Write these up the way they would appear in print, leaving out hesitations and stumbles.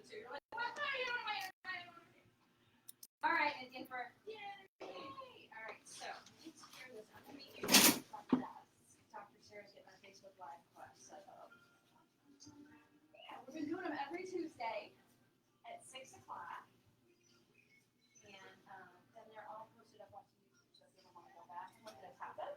too. You're like, what? You don't know my All right, and again for yay. All right, so let's share this. I'm gonna make you like that. Dr. Sarah's getting our Facebook Live class set up. Yeah, we've been doing them every Tuesday at 6 o'clock. And then they're all posted up on YouTube, so if you want to go back and look at us happen.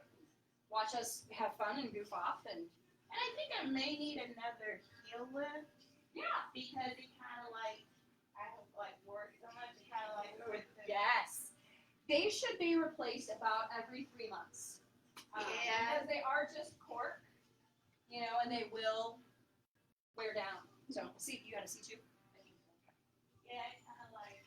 Watch us have fun and goof off. And I think I may need another heel lift. Yeah. Because it kind of like, I have like worked so much, it kind of like with the... Yes. They should be replaced about every 3 months. Yeah. Because they are just cork, you know, and they will wear down. So, see, you got a C2? Yeah, it kind of like...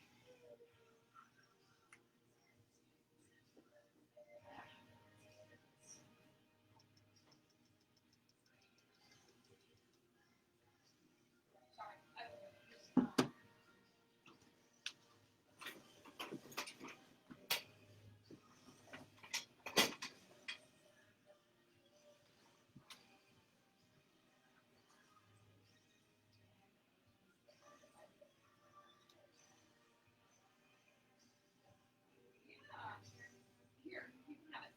Here, you can have it.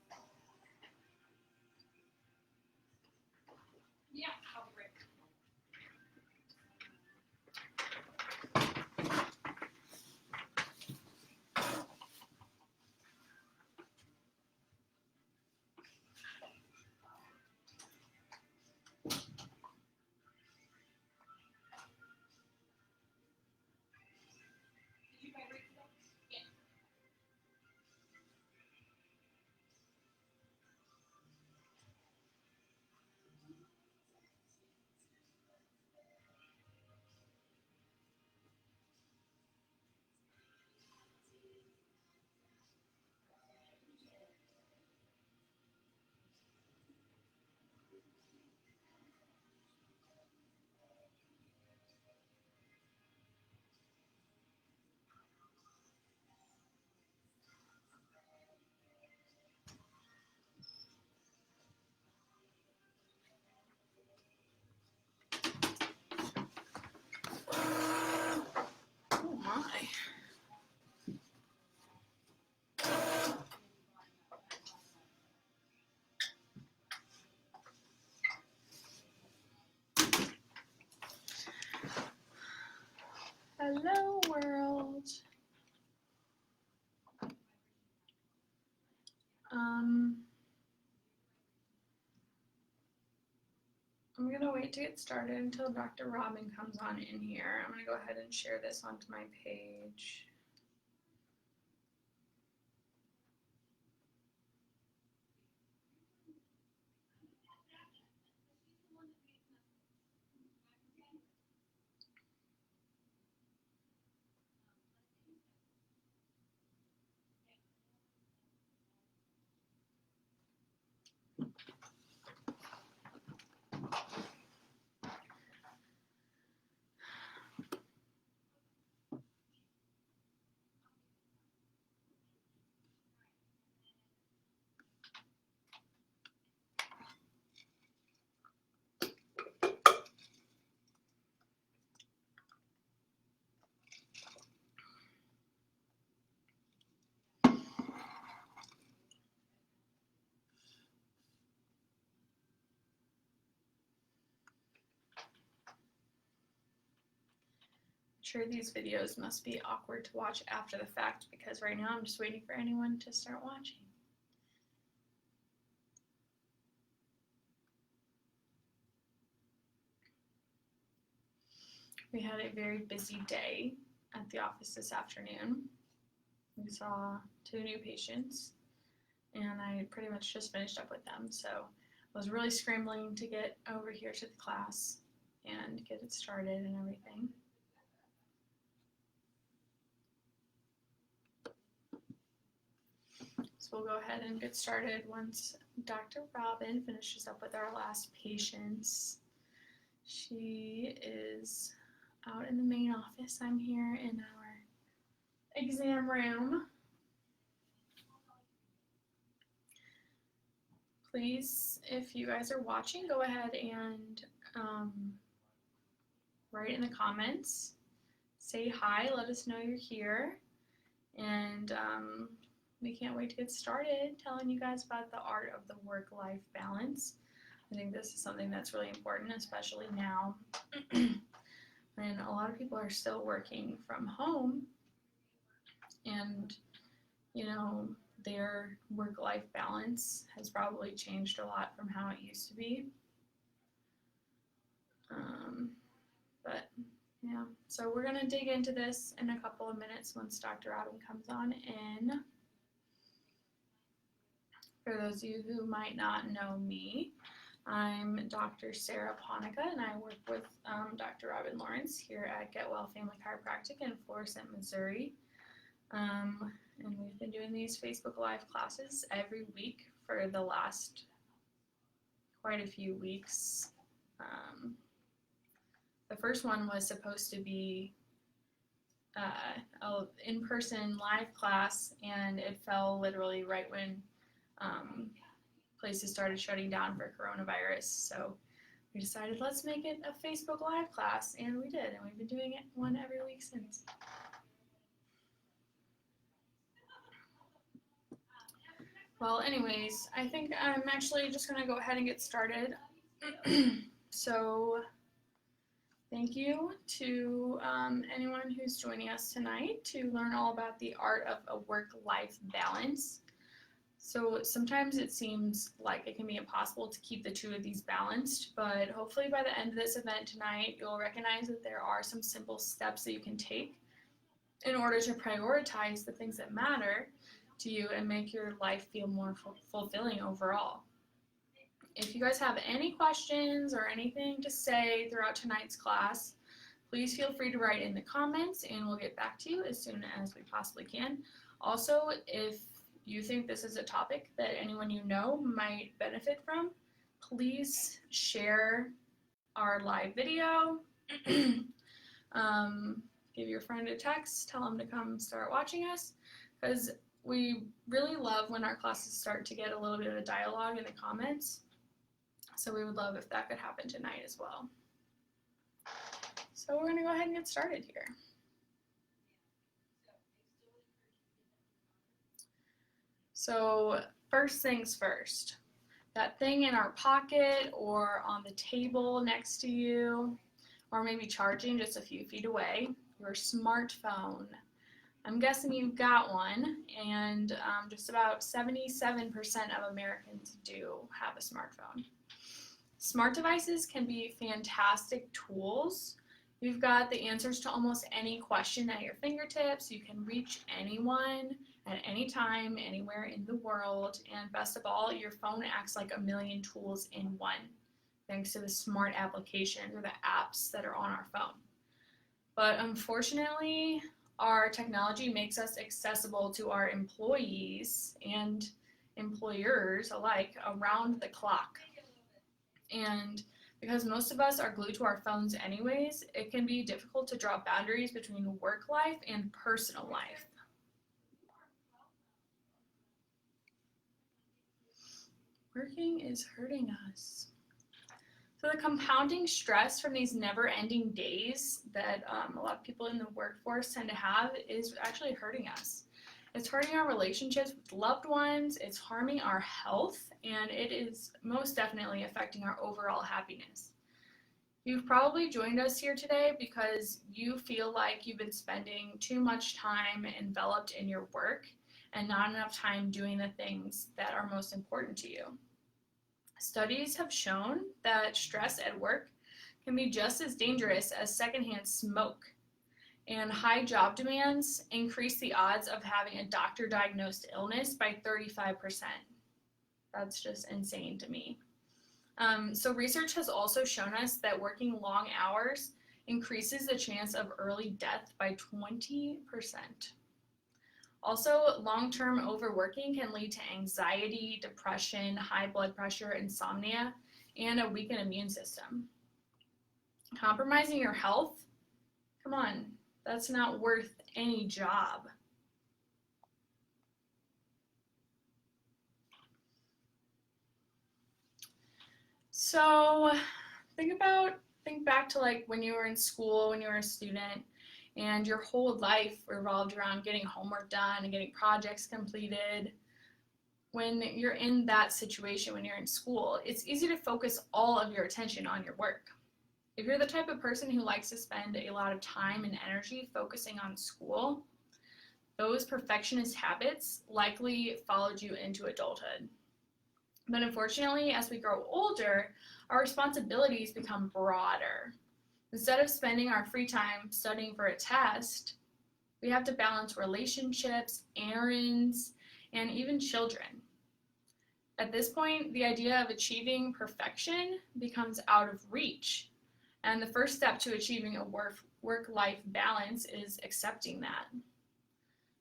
Yeah, I'll be right back. Did you vibrate today? Yeah. Oh my. Hello, world. I'm gonna wait to get started until Dr. Robin comes on in here. I'm gonna go ahead and share this onto my page. Sure, these videos must be awkward to watch after the fact because right now I'm just waiting for anyone to start watching. We had a very busy day at the office this afternoon. We saw 2 new patients and I pretty much just finished up with them, so I was really scrambling to get over here to the class and get it started and everything. So we'll go ahead and get started once Dr. Robin finishes up with our last patients. She is out in the main office. I'm here in our exam room. Please, if you guys are watching, go ahead and write in the comments say hi, let us know you're here, and we can't wait to get started telling you guys about the art of the work-life balance. I think this is something that's really important, especially now when a lot of people are still working from home, and their work-life balance has probably changed a lot from how it used to be. But yeah, so we're gonna dig into this in a couple of minutes once Dr. Robin comes on in. For those of you who might not know me, I'm Dr. Sarah Ponica, and I work with Dr. Robin Lawrence here at Get Well Family Chiropractic in Florissant, Missouri. And we've been doing these Facebook Live classes every week for the last quite a few weeks. The first one was supposed to be an in-person live class, and it fell literally right when places started shutting down for coronavirus. So we decided, let's make it a Facebook Live class, and we did, and we've been doing it one every week since. Well, anyways, I think I'm actually just going to go ahead and get started. So thank you to anyone who's joining us tonight to learn all about the art of a work-life balance. So sometimes it seems like it can be impossible to keep the two of these balanced, but hopefully by the end of this event tonight, you'll recognize that there are some simple steps that you can take in order to prioritize the things that matter to you and make your life feel more fulfilling overall. If you guys have any questions or anything to say throughout tonight's class, please feel free to write in the comments and we'll get back to you as soon as we possibly can. Also, if you think this is a topic that anyone you know might benefit from, please share our live video. Give your friend a text, tell them to come start watching us, because we really love when our classes start to get a little bit of a dialogue in the comments. So we would love if that could happen tonight as well. So we're going to go ahead and get started here. So first things first, that thing in our pocket or on the table next to you, or maybe charging just a few feet away, your smartphone. I'm guessing you've got one, and just about 77% of Americans do have a smartphone. Smart devices can be fantastic tools. You've got the answers to almost any question at your fingertips. You can reach anyone at any time, anywhere in the world, and best of all, your phone acts like a million tools in one, thanks to the smart applications or the apps that are on our phone. But unfortunately, our technology makes us accessible to our employees and employers alike around the clock. And because most of us are glued to our phones anyways, it can be difficult to draw boundaries between work life and personal life. Working is hurting us. So the compounding stress from these never-ending days that a lot of people in the workforce tend to have is actually hurting us. It's hurting our relationships with loved ones, it's harming our health, and it is most definitely affecting our overall happiness. You've probably joined us here today because you feel like you've been spending too much time enveloped in your work and not enough time doing the things that are most important to you. Studies have shown that stress at work can be just as dangerous as secondhand smoke, and high job demands increase the odds of having a doctor-diagnosed illness by 35%. That's just insane to me. So research has also shown us that working long hours increases the chance of early death by 20%. Also, long-term overworking can lead to anxiety, depression, high blood pressure, insomnia, and a weakened immune system. Compromising your health? Come on, that's not worth any job. So think back to like when you were in school, when you were a student, and your whole life revolved around getting homework done and getting projects completed. When you're in that situation, when you're in school, it's easy to focus all of your attention on your work. If you're the type of person who likes to spend a lot of time and energy focusing on school, those perfectionist habits likely followed you into adulthood. But unfortunately, as we grow older, our responsibilities become broader. Instead of spending our free time studying for a test, we have to balance relationships, errands, and even children. At this point, the idea of achieving perfection becomes out of reach. And the first step to achieving a work-life balance is accepting that.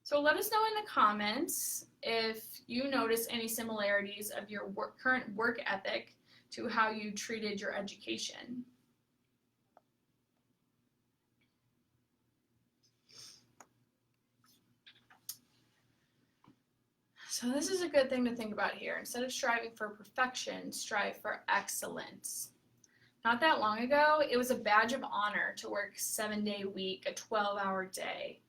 So let us know in the comments if you notice any similarities of your current work ethic to how you treated your education. So this is a good thing to think about here. Instead of striving for perfection, strive for excellence. Not that long ago, it was a badge of honor to work a 7-day week, a 12-hour day.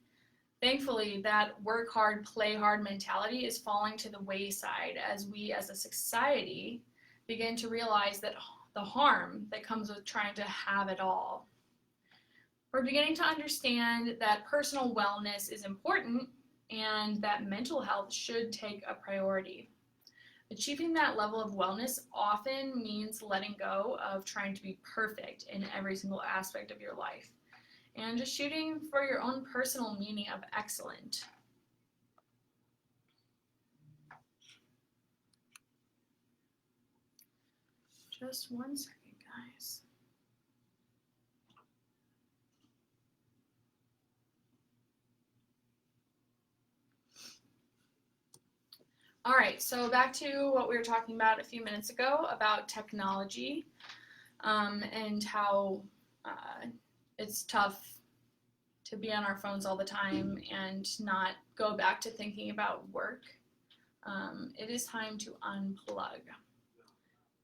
Thankfully, that work hard, play hard mentality is falling to the wayside as we as a society begin to realize that the harm that comes with trying to have it all. We're beginning to understand that personal wellness is important and that mental health should take a priority. Achieving that level of wellness often means letting go of trying to be perfect in every single aspect of your life and just shooting for your own personal meaning of excellent. Just 1 second, guys. All right, so back to what we were talking about a few minutes ago about technology and how it's tough to be on our phones all the time and not go back to thinking about work. It is time to unplug.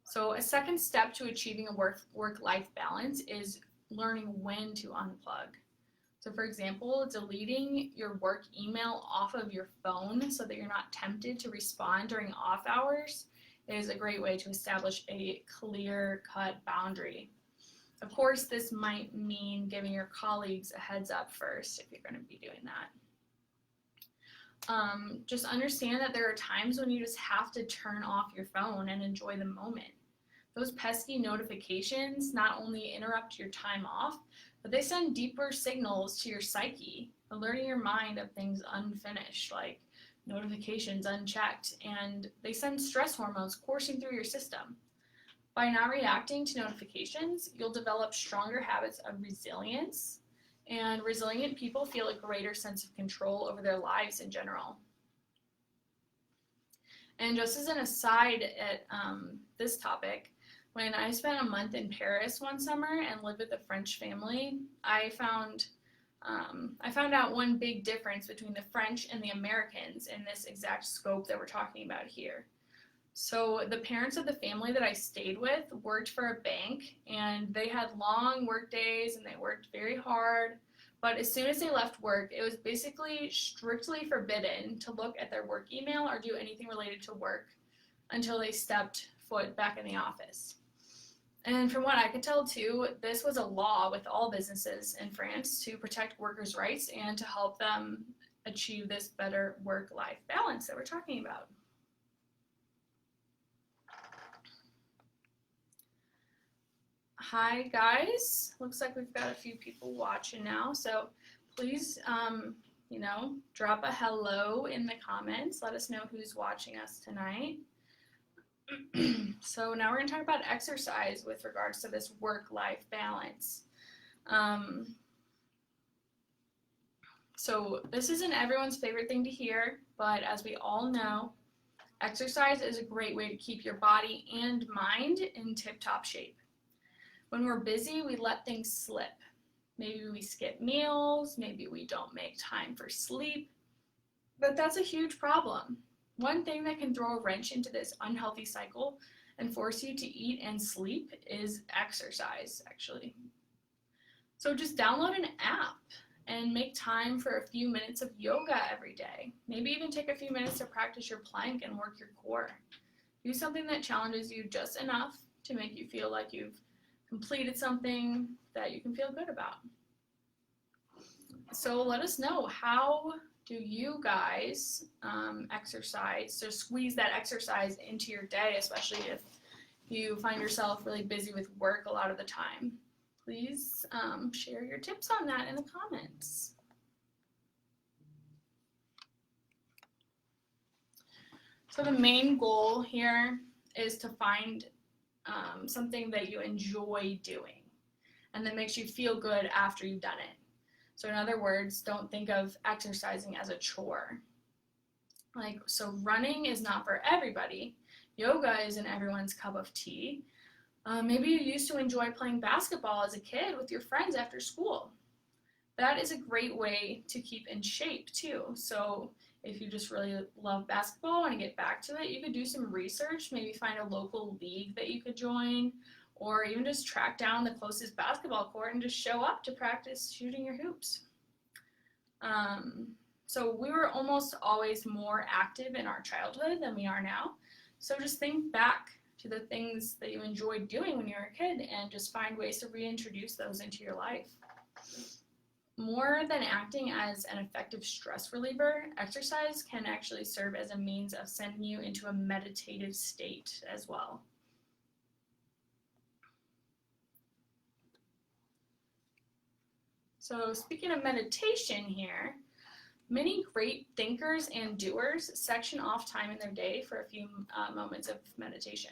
So a second step to achieving a work-life balance is learning when to unplug. So for example, deleting your work email off of your phone so that you're not tempted to respond during off hours is a great way to establish a clear-cut boundary. Of course, this might mean giving your colleagues a heads up first if you're going to be doing that. Just understand that there are times when you just have to turn off your phone and enjoy the moment. Those pesky notifications not only interrupt your time off, but they send deeper signals to your psyche, alerting your mind of things unfinished, like notifications unchecked, and they send stress hormones coursing through your system. By not reacting to notifications, you'll develop stronger habits of resilience, and resilient people feel a greater sense of control over their lives in general. And just as an aside at this topic, when I spent a month in Paris one summer and lived with a French family, I found out one big difference between the French and the Americans in this exact scope that we're talking about here. So the parents of the family that I stayed with worked for a bank, and they had long work days and they worked very hard. But as soon as they left work, it was basically strictly forbidden to look at their work email or do anything related to work until they stepped foot back in the office. And from what I could tell too, this was a law with all businesses in France to protect workers' rights and to help them achieve this better work-life balance that we're talking about. Hi guys, looks like we've got a few people watching now, so please, drop a hello in the comments. Let us know who's watching us tonight. So now we're going to talk about exercise with regards to this work-life balance. So this isn't everyone's favorite thing to hear, but as we all know, exercise is a great way to keep your body and mind in tip-top shape. When we're busy, we let things slip. Maybe we skip meals, maybe we don't make time for sleep, but that's a huge problem. One thing that can throw a wrench into this unhealthy cycle and force you to eat and sleep is exercise, actually. So just download an app and make time for a few minutes of yoga every day. Maybe even take a few minutes to practice your plank and work your core. Do something that challenges you just enough to make you feel like you've completed something that you can feel good about. So let us know, how do you guys exercise, so squeeze that exercise into your day, especially if you find yourself really busy with work a lot of the time. Please share your tips on that in the comments. So the main goal here is to find something that you enjoy doing and that makes you feel good after you've done it. So in other words, don't think of exercising as a chore. So running is not for everybody. Yoga isn't everyone's cup of tea. Maybe you used to enjoy playing basketball as a kid with your friends after school. That is a great way to keep in shape too. So if you just really love basketball and get back to it, you could do some research, maybe find a local league that you could join, or even just track down the closest basketball court and just show up to practice shooting your hoops. So we were almost always more active in our childhood than we are now. So just think back to the things that you enjoyed doing when you were a kid and just find ways to reintroduce those into your life. More than acting as an effective stress reliever, exercise can actually serve as a means of sending you into a meditative state as well. So speaking of meditation here, many great thinkers and doers section off time in their day for a few moments of meditation.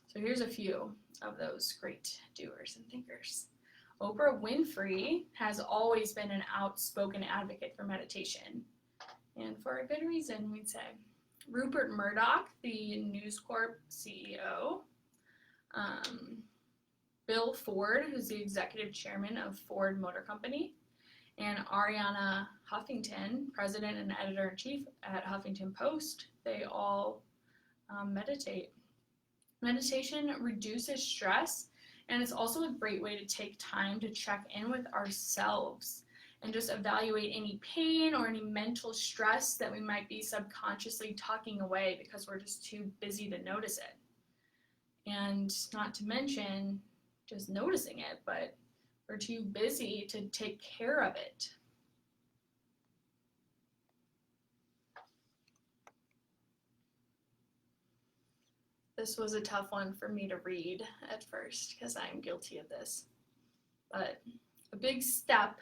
So here's a few of those great doers and thinkers. Oprah Winfrey has always been an outspoken advocate for meditation, and for a good reason, we'd say. Rupert Murdoch, the News Corp CEO. Bill Ford, who's the executive chairman of Ford Motor Company. And Arianna Huffington, president and editor-in-chief at Huffington Post. They all meditate. Meditation reduces stress, and it's also a great way to take time to check in with ourselves and just evaluate any pain or any mental stress that we might be subconsciously tucking away because we're just too busy to notice it. And not to mention just noticing it, but we're too busy to take care of it. This was a tough one for me to read at first because I'm guilty of this. But a big step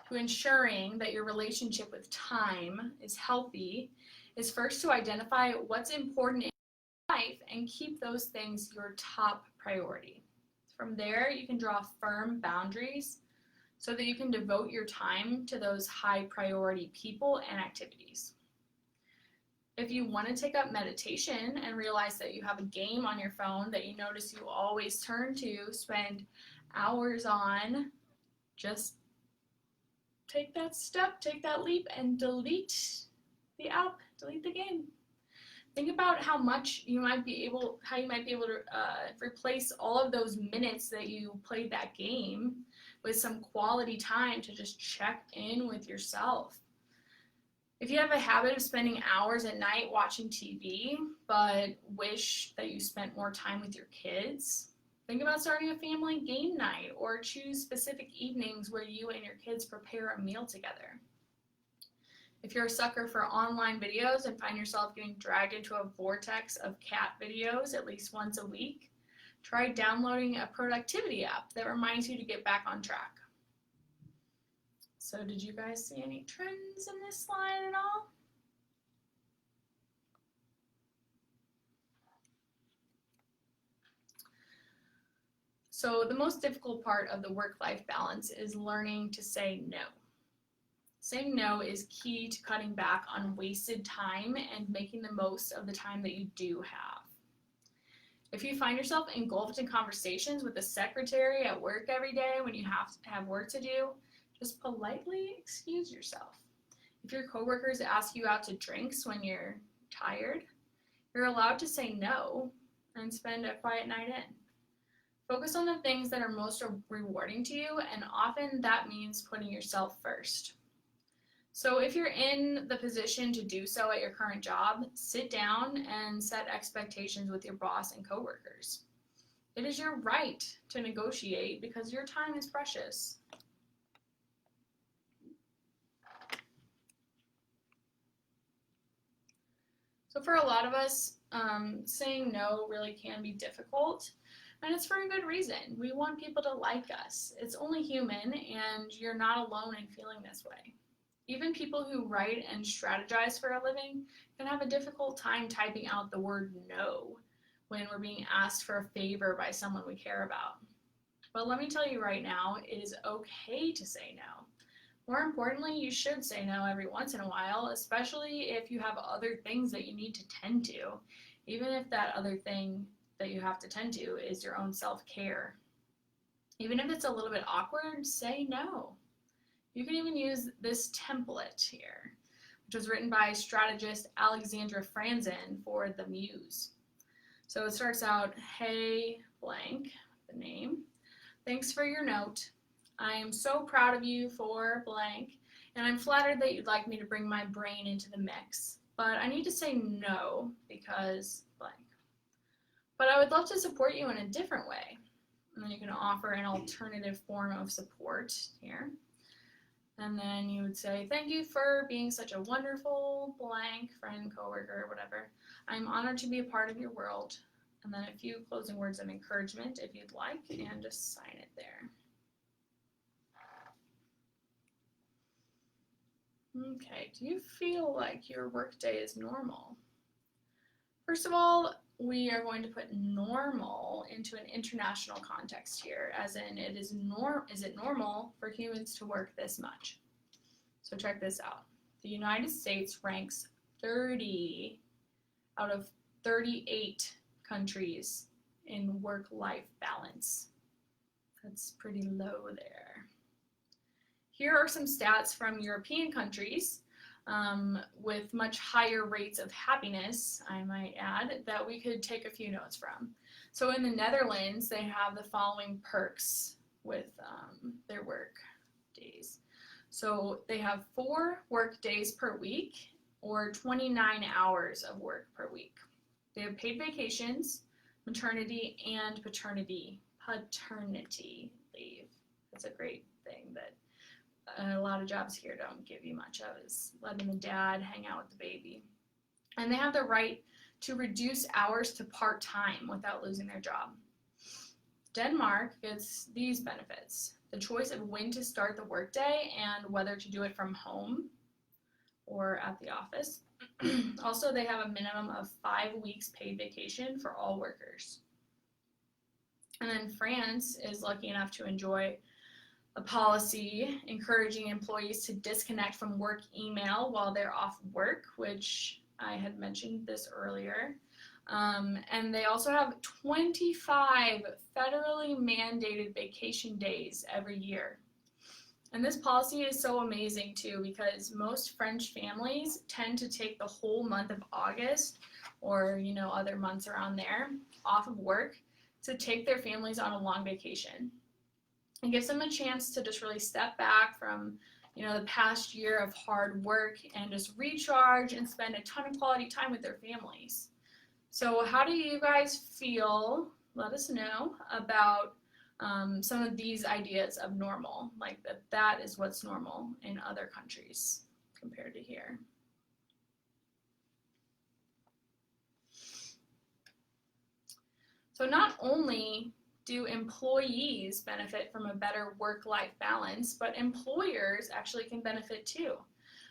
to ensuring that your relationship with time is healthy is first to identify what's important in your life and keep those things your top priority. From there, you can draw firm boundaries so that you can devote your time to those high priority people and activities. If you want to take up meditation and realize that you have a game on your phone that you notice you always turn to, spend hours on, just take that step, take that leap, and delete the app, delete the game. Think about how you might be able to replace all of those minutes that you played that game with some quality time to just check in with yourself. If you have a habit of spending hours at night watching TV, but wish that you spent more time with your kids, think about starting a family game night or choose specific evenings where you and your kids prepare a meal together. If you're a sucker for online videos and find yourself getting dragged into a vortex of cat videos at least once a week, try downloading a productivity app that reminds you to get back on track. So did you guys see any trends in this slide at all? So the most difficult part of the work-life balance is learning to say no. Saying no is key to cutting back on wasted time and making the most of the time that you do have. If you find yourself engulfed in conversations with the secretary at work every day when you have work to do, just politely excuse yourself. If your coworkers ask you out to drinks when you're tired, you're allowed to say no and spend a quiet night in. Focus on the things that are most rewarding to you, and often that means putting yourself first. So if you're in the position to do so at your current job, sit down and set expectations with your boss and coworkers. It is your right to negotiate because your time is precious. So for a lot of us, saying no really can be difficult, and it's for a good reason. We want people to like us. It's only human, and you're not alone in feeling this way. Even people who write and strategize for a living can have a difficult time typing out the word no when we're being asked for a favor by someone we care about. But let me tell you right now, it is okay to say no. More importantly, you should say no every once in a while, especially if you have other things that you need to tend to, even if that other thing that you have to tend to is your own self-care. Even if it's a little bit awkward, say no. You can even use this template here, which was written by strategist Alexandra Franzen for The Muse. So it starts out, hey, blank, the name. Thanks for your note. I am so proud of you for blank, and I'm flattered that you'd like me to bring my brain into the mix. But I need to say no because blank. But I would love to support you in a different way. And then you can offer an alternative form of support here. And then you would say, thank you for being such a wonderful blank friend, coworker, whatever. I'm honored to be a part of your world. And then a few closing words of encouragement if you'd like, and just sign it there. Okay, do you feel like your workday is normal? First of all, we are going to put normal into an international context here, as in is it normal for humans to work this much? So check this out. The United States ranks 30 out of 38 countries in work-life balance. That's pretty low there. Here are some stats from European countries with much higher rates of happiness, I might add, that we could take a few notes from. So in the Netherlands, they have the following perks with their work days. So they have 4 work days per week or 29 hours of work per week. They have paid vacations, maternity, and paternity leave. That's a great thing that a lot of jobs here don't give you much of, is letting the dad hang out with the baby. And they have the right to reduce hours to part-time without losing their job. Denmark gets these benefits: the choice of when to start the workday and whether to do it from home or at the office. Also, they have a minimum of 5 weeks paid vacation for all workers. And then France is lucky enough to enjoy a policy encouraging employees to disconnect from work email while they're off work, which I had mentioned this earlier. And they also have 25 federally mandated vacation days every year. And this policy is so amazing too, because most French families tend to take the whole month of August, or other months around there, off of work to take their families on a long vacation. It gives them a chance to just really step back from the past year of hard work and just recharge and spend a ton of quality time with their families. So how do you guys feel? Let us know about some of these ideas of normal, like that is what's normal in other countries compared to here. So not only do employees benefit from a better work-life balance, but employers actually can benefit too.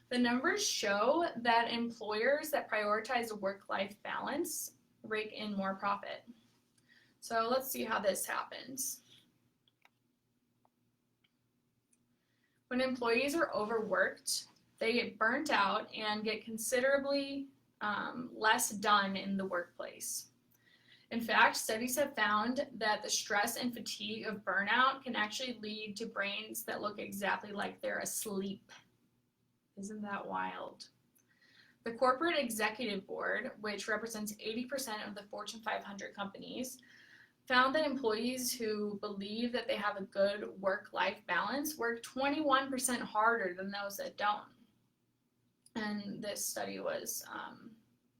The numbers show that employers that prioritize work-life balance rake in more profit. So let's see how this happens. When employees are overworked, they get burnt out and get considerably less done in the workplace. In fact, studies have found that the stress and fatigue of burnout can actually lead to brains that look exactly like they're asleep. Isn't that wild? The Corporate Executive Board, which represents 80% of the Fortune 500 companies, found that employees who believe that they have a good work-life balance work 21% harder than those that don't. And this study was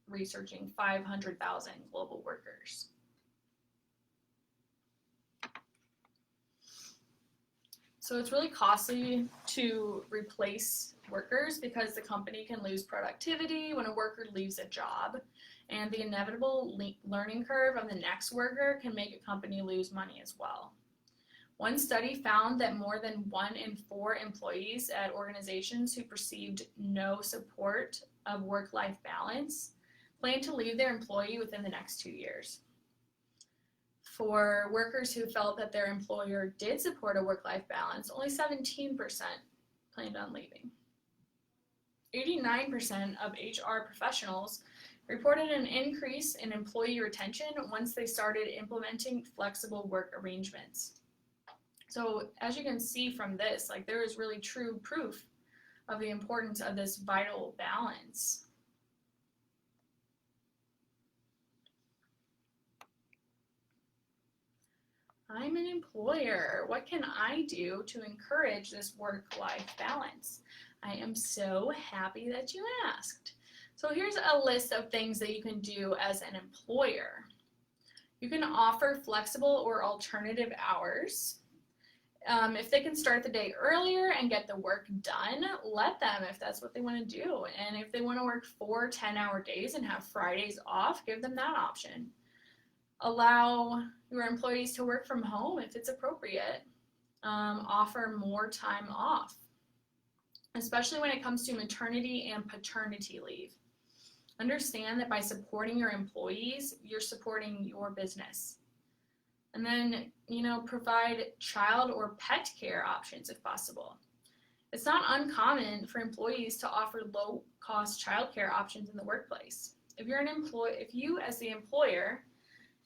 researching 500,000 global workers. So it's really costly to replace workers because the company can lose productivity when a worker leaves a job, and the inevitable learning curve of the next worker can make a company lose money as well. One study found that more than 1 in 4 employees at organizations who perceived no support of work-life balance plan to leave their employee within the next 2 years. For workers who felt that their employer did support a work-life balance, only 17% planned on leaving. 89% of HR professionals reported an increase in employee retention once they started implementing flexible work arrangements. So as you can see from this, like, there is really true proof of the importance of this vital balance. I'm an employer. What can I do to encourage this work-life balance? I am so happy that you asked. So here's a list of things that you can do as an employer. You can offer flexible or alternative hours. If they can start the day earlier and get the work done, let them if that's what they want to do. And if they want to work 4 10-hour days and have Fridays off, give them that option. Allow your employees to work from home if it's appropriate. Offer more time off, especially when it comes to maternity and paternity leave. Understand that by supporting your employees, you're supporting your business. And then, provide child or pet care options if possible. It's not uncommon for employees to offer low-cost childcare options in the workplace. If you as the employer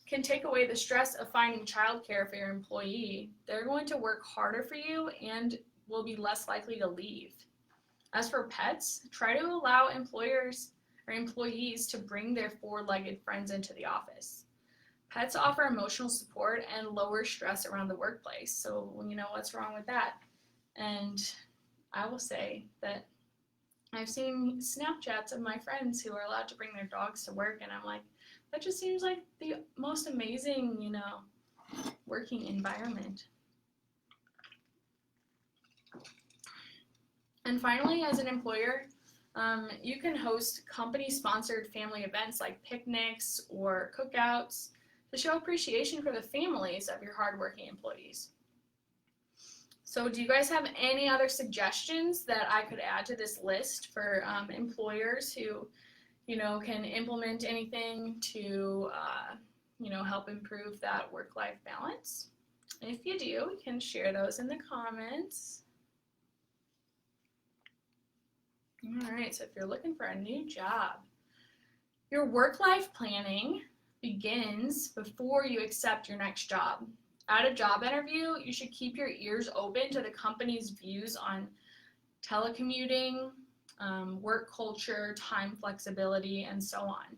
can take away the stress of finding childcare for your employee, they're going to work harder for you and will be less likely to leave. As for pets, try to allow employers or employees to bring their 4-legged friends into the office. Pets offer emotional support and lower stress around the workplace, so what's wrong with that? And I will say that I've seen Snapchats of my friends who are allowed to bring their dogs to work, and I'm like, that just seems like the most amazing, working environment. And finally, as an employer, you can host company-sponsored family events like picnics or cookouts to show appreciation for the families of your hardworking employees. So do you guys have any other suggestions that I could add to this list for employers who, can implement anything to, help improve that work-life balance? If you do, you can share those in the comments. All right, so if you're looking for a new job, your work-life planning begins before you accept your next job. At a job interview, you should keep your ears open to the company's views on telecommuting, work culture, time flexibility, and so on.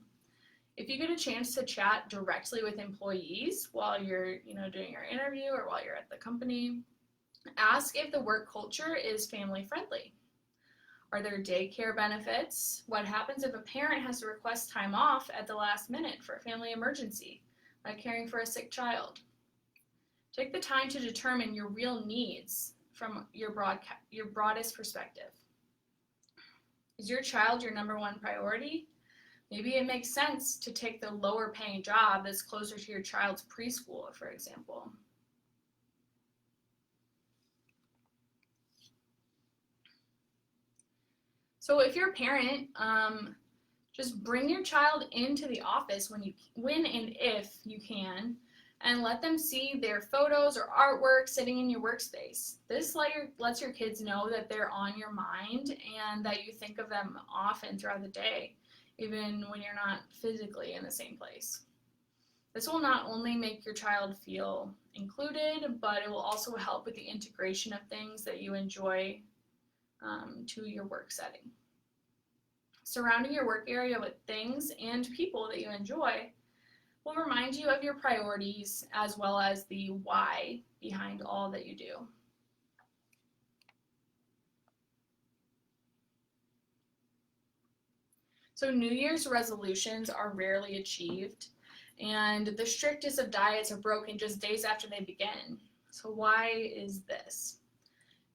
If you get a chance to chat directly with employees while you're, doing your interview or while you're at the company, ask if the work culture is family friendly. Are there daycare benefits? What happens if a parent has to request time off at the last minute for a family emergency, like caring for a sick child? Take the time to determine your real needs from your broadest perspective. Is your child your number one priority? Maybe it makes sense to take the lower paying job that's closer to your child's preschool, for example. So if you're a parent, just bring your child into the office when and if you can, and let them see their photos or artwork sitting in your workspace. This lets your kids know that they're on your mind and that you think of them often throughout the day, even when you're not physically in the same place. This will not only make your child feel included, but it will also help with the integration of things that you enjoy to your work setting. Surrounding your work area with things and people that you enjoy will remind you of your priorities as well as the why behind all that you do. So New Year's resolutions are rarely achieved, and the strictest of diets are broken just days after they begin. So why is this?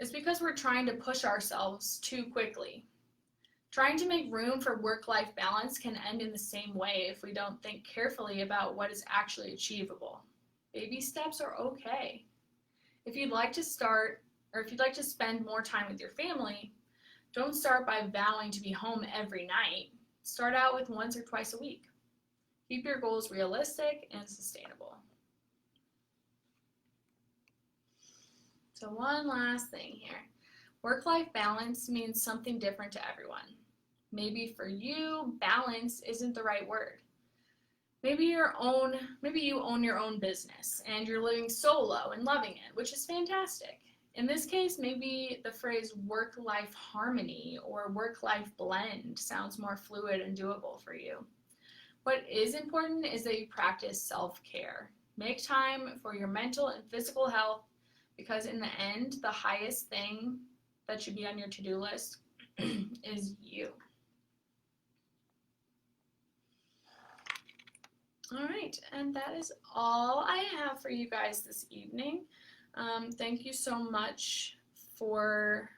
It's because we're trying to push ourselves too quickly. Trying to make room for work-life balance can end in the same way if we don't think carefully about what is actually achievable. Baby steps are okay. If you'd like to spend more time with your family, don't start by vowing to be home every night. Start out with once or twice a week. Keep your goals realistic and sustainable. So one last thing here. Work-life balance means something different to everyone. Maybe for you, balance isn't the right word. Maybe you own your own business and you're living solo and loving it, which is fantastic. In this case, maybe the phrase work-life harmony or work-life blend sounds more fluid and doable for you. What is important is that you practice self-care. Make time for your mental and physical health, because in the end, the highest thing that should be on your to-do list is you. All right, and that is all I have for you guys this evening. Thank you so much for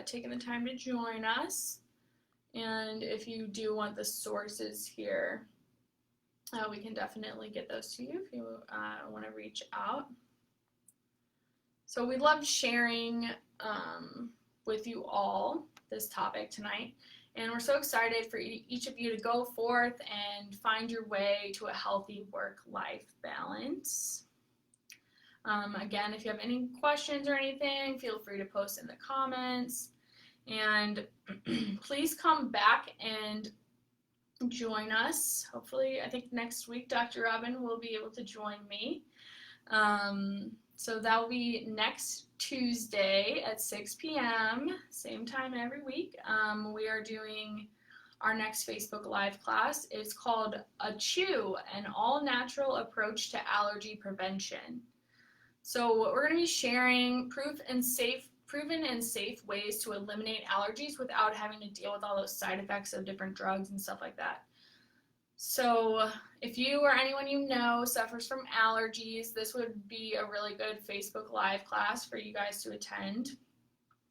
taking the time to join us. And if you do want the sources here, we can definitely get those to you if you want to reach out. So we loved sharing with you all this topic tonight. And we're so excited for each of you to go forth and find your way to a healthy work-life balance. Again, if you have any questions or anything, feel free to post in the comments. And please come back and join us. Hopefully, I think next week Dr. Robin will be able to join me. So that will be next Tuesday at 6 p.m., same time every week. We are doing our next Facebook Live class. It's called A Chew, an all-natural approach to allergy prevention. So we're going to be sharing proven and safe ways to eliminate allergies without having to deal with all those side effects of different drugs and stuff like that. So if you or anyone you know suffers from allergies, this would be a really good Facebook Live class for you guys to attend.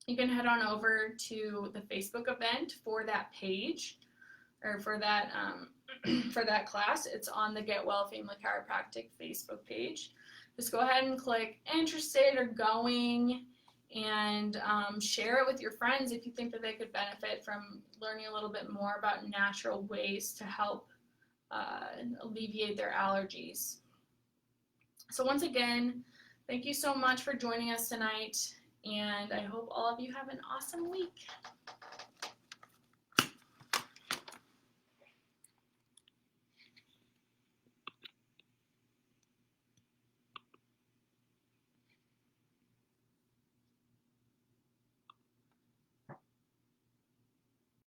You can head on over to the Facebook event for that page, or for that for that class. It's on the Get Well Family Chiropractic Facebook page. Just go ahead and click interested or going, and share it with your friends if you think that they could benefit from learning a little bit more about natural ways to help alleviate their allergies. So once again, thank you so much for joining us tonight, and I hope all of you have an awesome week.